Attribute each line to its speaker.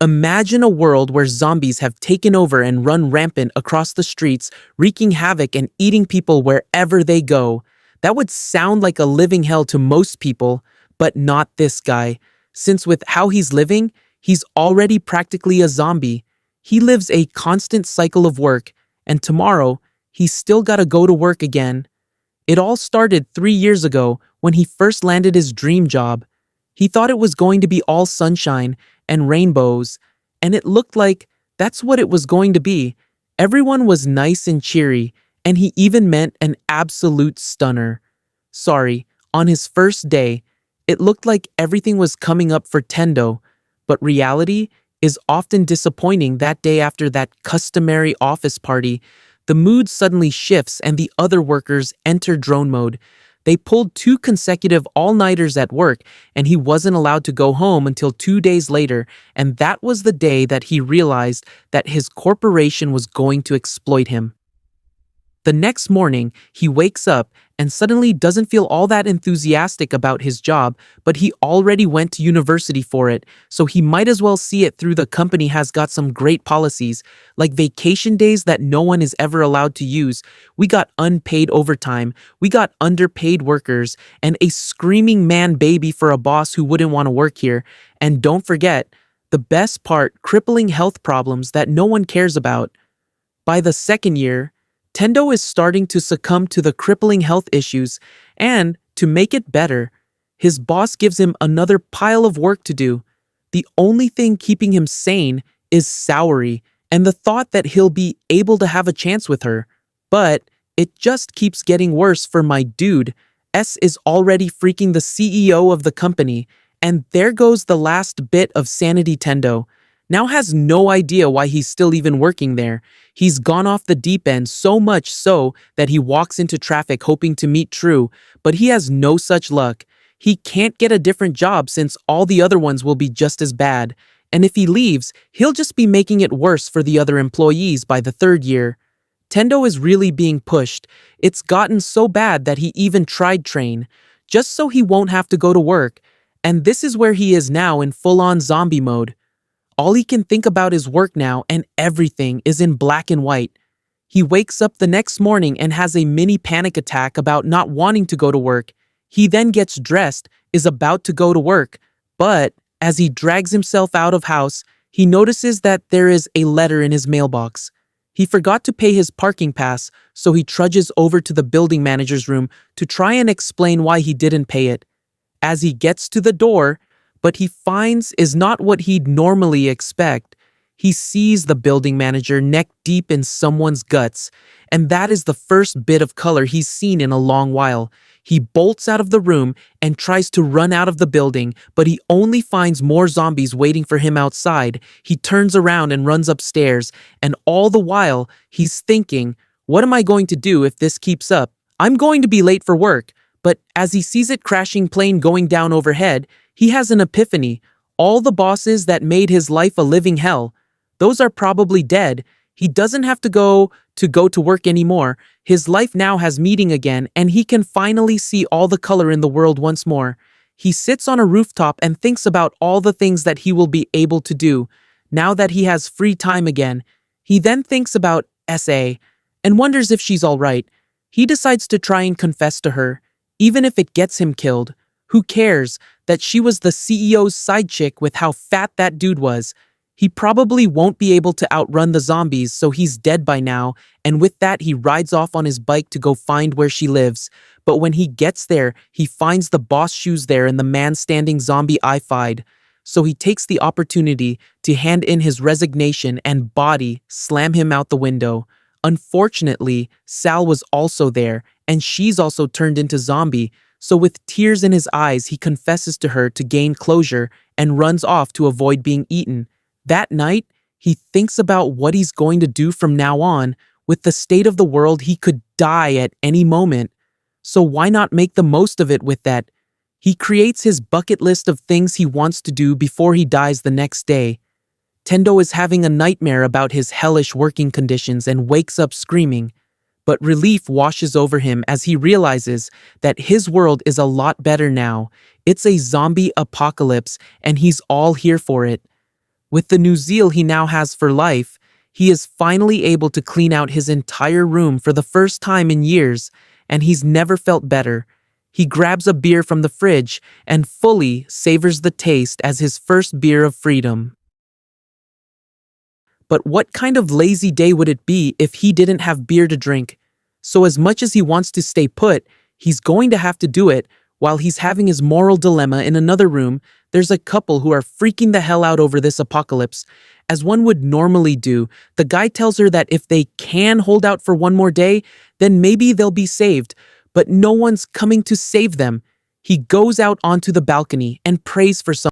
Speaker 1: Imagine a world where zombies have taken over and run rampant across the streets, wreaking havoc and eating people wherever they go. That would sound like a living hell to most people, but not this guy. Since with how he's living, he's already practically a zombie. He lives a constant cycle of work, and tomorrow, he's still gotta go to work again. It all started 3 years ago when he first landed his dream job. He thought it was going to be all sunshine and rainbows, and it looked like that's what it was going to be. Everyone was nice and cheery, and he even meant an absolute stunner. Sorry, on his first day, it looked like everything was coming up for Tendo, but reality is often disappointing. That day after that customary office party, the mood suddenly shifts and the other workers enter drone mode. They pulled 2 consecutive all-nighters at work, and he wasn't allowed to go home until 2 days later, and that was the day that he realized that his corporation was going to exploit him. The next morning, he wakes up and suddenly doesn't feel all that enthusiastic about his job, but he already went to university for it, so he might as well see it through. The company has got some great policies, like vacation days that no one is ever allowed to use. We got unpaid overtime, we got underpaid workers, and a screaming man baby for a boss who wouldn't want to work here. And don't forget, the best part, crippling health problems that no one cares about. By the second year, Tendo is starting to succumb to the crippling health issues, and to make it better, his boss gives him another pile of work to do. The only thing keeping him sane is Saori and the thought that he'll be able to have a chance with her. But it just keeps getting worse for my dude. S is already freaking the CEO of the company, and there goes the last bit of sanity. Tendo now has no idea why he's still even working there. He's gone off the deep end, so much so that he walks into traffic hoping to meet True, but he has no such luck. He can't get a different job since all the other ones will be just as bad, and if he leaves, he'll just be making it worse for the other employees by the third year. Tendo is really being pushed. It's gotten so bad that he even tried train, just so he won't have to go to work, and this is where he is now in full-on zombie mode. All he can think about is work now, and everything is in black and white. He wakes up the next morning and has a mini panic attack about not wanting to go to work. He then gets dressed, is about to go to work, but as he drags himself out of house, he notices that there is a letter in his mailbox. He forgot to pay his parking pass, so he trudges over to the building manager's room to try and explain why he didn't pay it. As he gets to the door, but he finds is not what he'd normally expect. He sees the building manager neck deep in someone's guts, and that is the first bit of color he's seen in a long while. He bolts out of the room and tries to run out of the building, but he only finds more zombies waiting for him outside. He turns around and runs upstairs, and all the while, he's thinking, what am I going to do if this keeps up? I'm going to be late for work. But as he sees it crashing plane going down overhead, he has an epiphany. All the bosses that made his life a living hell, those are probably dead. He doesn't have to go to work anymore. His life now has meaning again, and he can finally see all the color in the world once more. He sits on a rooftop and thinks about all the things that he will be able to do now that he has free time again. He then thinks about SA and wonders if she's all right. He decides to try and confess to her, even if it gets him killed. Who cares that she was the CEO's side chick with how fat that dude was? He probably won't be able to outrun the zombies, so he's dead by now, and with that he rides off on his bike to go find where she lives. But when he gets there, he finds the boss shoes there and the man standing zombie-ified. So he takes the opportunity to hand in his resignation and body slam him out the window. Unfortunately, Sal was also there, and she's also turned into zombie. So with tears in his eyes, he confesses to her to gain closure and runs off to avoid being eaten. That night, he thinks about what he's going to do from now on. With the state of the world, he could die at any moment. So why not make the most of it with that? He creates his bucket list of things he wants to do before he dies the next day. Tendo is having a nightmare about his hellish working conditions and wakes up screaming. But relief washes over him as he realizes that his world is a lot better now. It's a zombie apocalypse, and he's all here for it. With the new zeal he now has for life, he is finally able to clean out his entire room for the first time in years, and he's never felt better. He grabs a beer from the fridge and fully savors the taste as his first beer of freedom. But what kind of lazy day would it be if he didn't have beer to drink? So as much as he wants to stay put, he's going to have to do it. While he's having his moral dilemma in another room, there's a couple who are freaking the hell out over this apocalypse. As one would normally do, the guy tells her that if they can hold out for one more day, then maybe they'll be saved. But no one's coming to save them. He goes out onto the balcony and prays for some